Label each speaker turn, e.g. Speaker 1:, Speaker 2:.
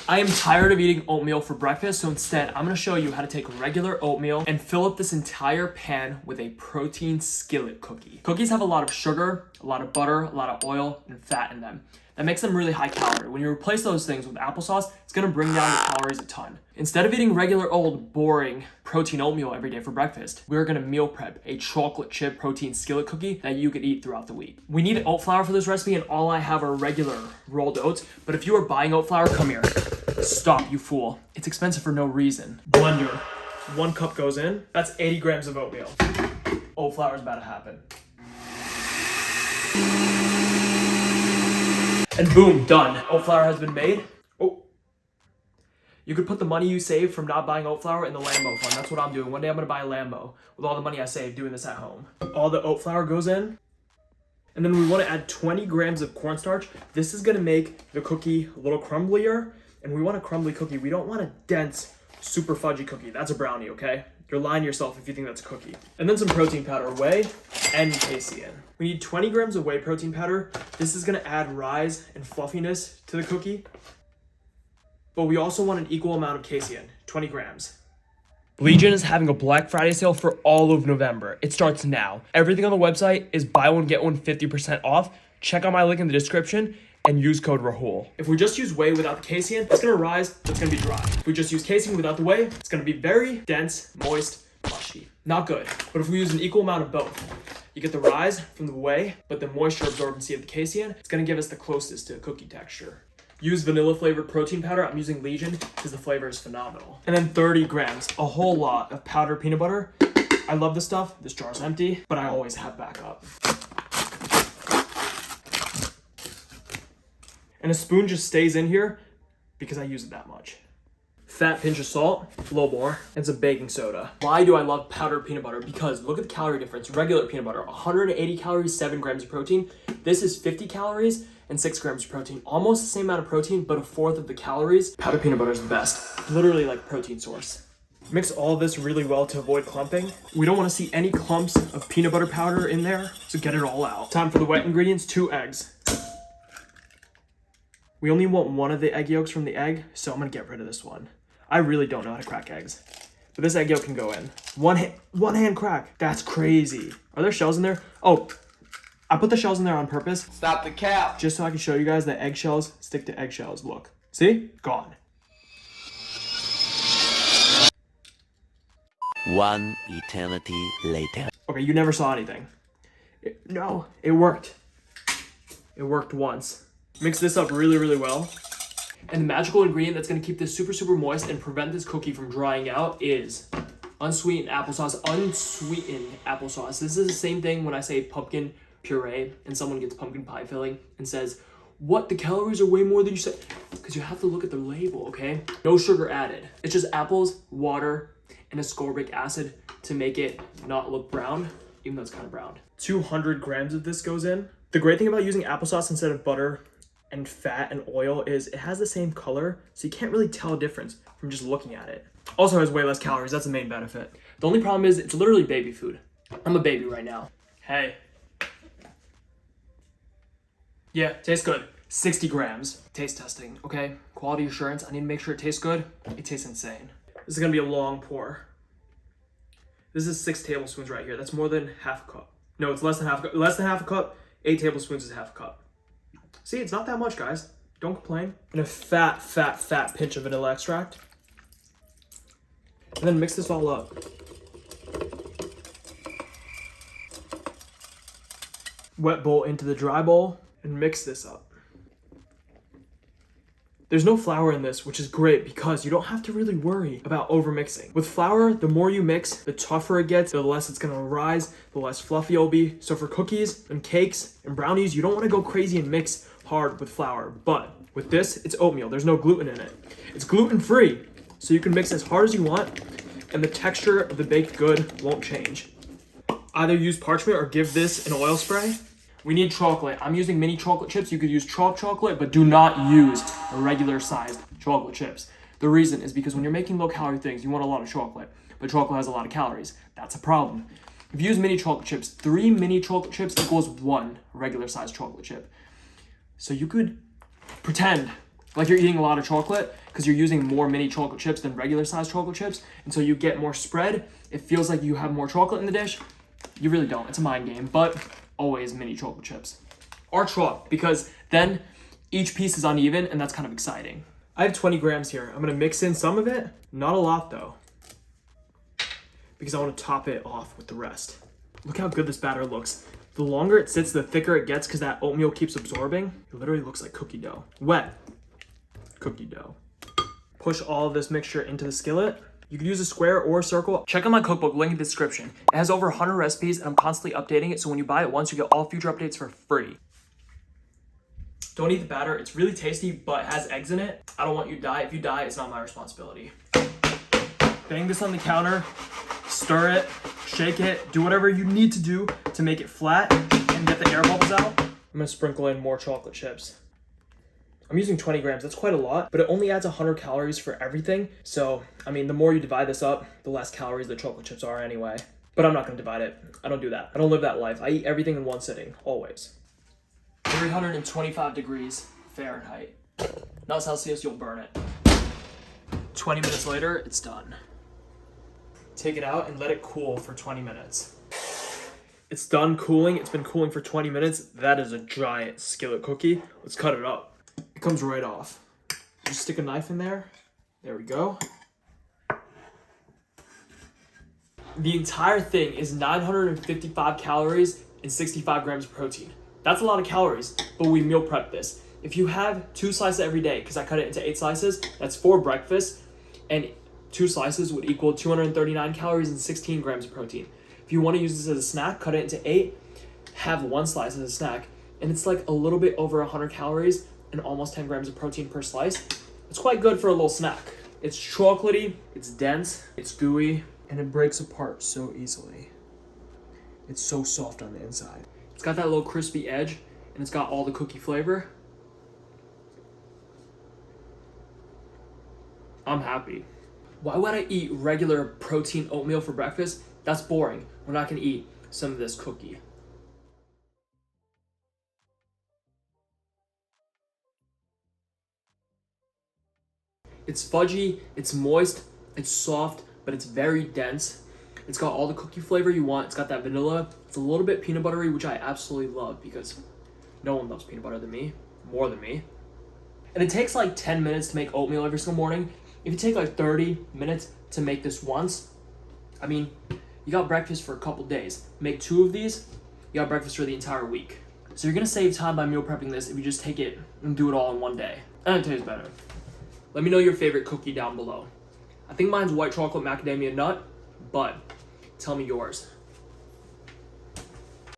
Speaker 1: I am tired of eating oatmeal for breakfast, so instead I'm gonna show you how to take regular oatmeal and fill up this entire pan with a protein skillet cookie. Cookies have a lot of sugar, a lot of butter, a lot of oil, and fat in them. That makes them really high calorie. When you replace those things with applesauce, it's gonna bring down your calories a ton. Instead of eating regular old, boring protein oatmeal every day for breakfast, we're gonna meal prep a chocolate chip protein skillet cookie that you could eat throughout the week. We need oat flour for this recipe, and all I have are regular rolled oats, but if you are buying oat flour, come here. Stop, you fool. It's expensive for no reason. Blender. 1 cup goes in. That's 80 grams of oatmeal. Oat flour is about to happen. And boom, done. Oat flour has been made. Oh. You could put the money you save from not buying oat flour in the Lambo fund. That's what I'm doing. One day I'm gonna buy a Lambo with all the money I saved doing this at home. All the oat flour goes in. And then we wanna add 20 grams of cornstarch. This is gonna make the cookie a little crumblier. And we want a crumbly cookie. We don't want a dense, super fudgy cookie. That's a brownie, okay? You're lying to yourself if you think that's a cookie. And then some protein powder, whey and casein. We need 20 grams of whey protein powder. This is gonna add rise and fluffiness to the cookie. But we also want an equal amount of casein, 20 grams. Legion is having a Black Friday sale for all of November. It starts now. Everything on the website is buy one, get one 50% off. Check out my link in the description and use code Rahul. If we just use whey without the casein, it's gonna rise, it's gonna be dry. If we just use casein without the whey, it's gonna be very dense, moist, mushy. Not good. But if we use an equal amount of both, you get the rise from the whey, but the moisture absorbency of the casein, it's gonna give us the closest to a cookie texture. Use vanilla flavored protein powder. I'm using Legion because the flavor is phenomenal. And then 30 grams, a whole lot of powdered peanut butter. I love this stuff. This jar's empty, but I always have backup. And a spoon just stays in here because I use it that much. Fat pinch of salt, a little more, and some baking soda. Why do I love powdered peanut butter? Because look at the calorie difference. Regular peanut butter, 180 calories, 7 grams of protein. This is 50 calories and 6 grams of protein. Almost the same amount of protein, but a fourth of the calories. Powdered peanut butter is the best. Literally like protein source. Mix all this really well to avoid clumping. We don't want to see any clumps of peanut butter powder in there, so get it all out. Time for the wet ingredients, 2 eggs. We only want one of the egg yolks from the egg, so I'm gonna get rid of this one. I really don't know how to crack eggs, but this egg yolk can go in. One hand crack. That's crazy. Are there shells in there? Oh, I put the shells in there on purpose.
Speaker 2: Stop the cap.
Speaker 1: Just so I can show you guys that eggshells stick to eggshells. Look, see? Gone.
Speaker 3: One eternity later.
Speaker 1: Okay, you never saw anything. No, it worked. It worked once. Mix this up really, really well. And the magical ingredient that's gonna keep this super, super moist and prevent this cookie from drying out is unsweetened applesauce. Unsweetened applesauce. This is the same thing when I say pumpkin puree and someone gets pumpkin pie filling and says, what, the calories are way more than you said? Because you have to look at the label, okay? No sugar added. It's just apples, water, and ascorbic acid to make it not look brown, even though it's kind of brown. 200 grams of this goes in. The great thing about using applesauce instead of butter and fat and oil is it has the same color, so you can't really tell a difference from just looking at it. Also has way less calories, that's the main benefit. The only problem is it's literally baby food. I'm a baby right now. Hey. Yeah, tastes good. 60 grams. Taste testing, okay? Quality assurance, I need to make sure it tastes good. It tastes insane. This is gonna be a long pour. This is 6 tablespoons right here. That's more than half a cup. No, it's less than half a cup. Less than half a cup. 8 tablespoons is half a cup. See, it's not that much, guys. Don't complain. And a fat, fat, fat pinch of vanilla extract. And then mix this all up. Wet bowl into the dry bowl and mix this up. There's no flour in this, which is great because you don't have to really worry about over mixing. With flour, the more you mix, the tougher it gets, the less it's gonna rise, the less fluffy it'll be. So for cookies and cakes and brownies, you don't wanna go crazy and mix hard with flour. But with this, it's oatmeal. There's no gluten in it. It's gluten-free, so you can mix as hard as you want, and the texture of the baked good won't change. Either use parchment or give this an oil spray. We need chocolate. I'm using mini chocolate chips. You could use chalk chocolate, but do not use a regular sized chocolate chips. The reason is because when you're making low calorie things, you want a lot of chocolate, but chocolate has a lot of calories. That's a problem. If you use mini chocolate chips, 3 mini chocolate chips equals 1 regular sized chocolate chip. So you could pretend like you're eating a lot of chocolate, because you're using more mini chocolate chips than regular sized chocolate chips. And so you get more spread. It feels like you have more chocolate in the dish. You really don't. It's a mind game, but always mini chocolate chips. Or chalk, because then each piece is uneven and that's kind of exciting. I have 20 grams here. I'm gonna mix in some of it, not a lot though, because I want to top it off with the rest. Look how good this batter looks. The longer it sits, the thicker it gets because that oatmeal keeps absorbing. It literally looks like cookie dough. Wet cookie dough. Push all of this mixture into the skillet. You can use a square or a circle. Check out my cookbook, link in the description. It has over 100 recipes and I'm constantly updating it, so when you buy it once, you get all future updates for free. Don't eat the batter. It's really tasty, but it has eggs in it. I don't want you to die. If you die, it's not my responsibility. Bang this on the counter, stir it, shake it, do whatever you need to do to make it flat and get the air bubbles out. I'm gonna sprinkle in more chocolate chips. I'm using 20 grams, that's quite a lot, but it only adds 100 calories for everything. So, I mean, the more you divide this up, the less calories the chocolate chips are anyway. But I'm not gonna divide it. I don't do that. I don't live that life. I eat everything in one sitting, always. 325 degrees Fahrenheit. Not Celsius, you'll burn it. 20 minutes later, it's done. Take it out and let it cool for 20 minutes. It's done cooling. It's been cooling for 20 minutes. That is a giant skillet cookie. Let's cut it up. It comes right off. Just stick a knife in there. There we go. The entire thing is 955 calories and 65 grams of protein. That's a lot of calories, but we meal prep this. If you have 2 slices every day, because I cut it into 8 slices, that's 4 breakfasts, and 2 slices would equal 239 calories and 16 grams of protein. If you want to use this as a snack, cut it into 8, have 1 slice as a snack, and it's like a little bit over 100 calories and almost 10 grams of protein per slice. It's quite good for a little snack. It's chocolatey, it's dense, it's gooey, and it breaks apart so easily. It's so soft on the inside. It's got that little crispy edge, and it's got all the cookie flavor. I'm happy. Why would I eat regular protein oatmeal for breakfast? That's boring. We're not gonna eat some of this cookie. It's fudgy, it's moist, it's soft, but it's very dense. It's got all the cookie flavor you want. It's got that vanilla. It's a little bit peanut buttery, which I absolutely love because no one loves peanut butter than me, more than me. And it takes like 10 minutes to make oatmeal every single morning. If you take like 30 minutes to make this once, I mean, you got breakfast for a couple days. Make 2 of these, you got breakfast for the entire week. So you're gonna save time by meal prepping this if you just take it and do it all in one day. And it tastes better. Let me know your favorite cookie down below. I think mine's white chocolate macadamia nut, but tell me yours.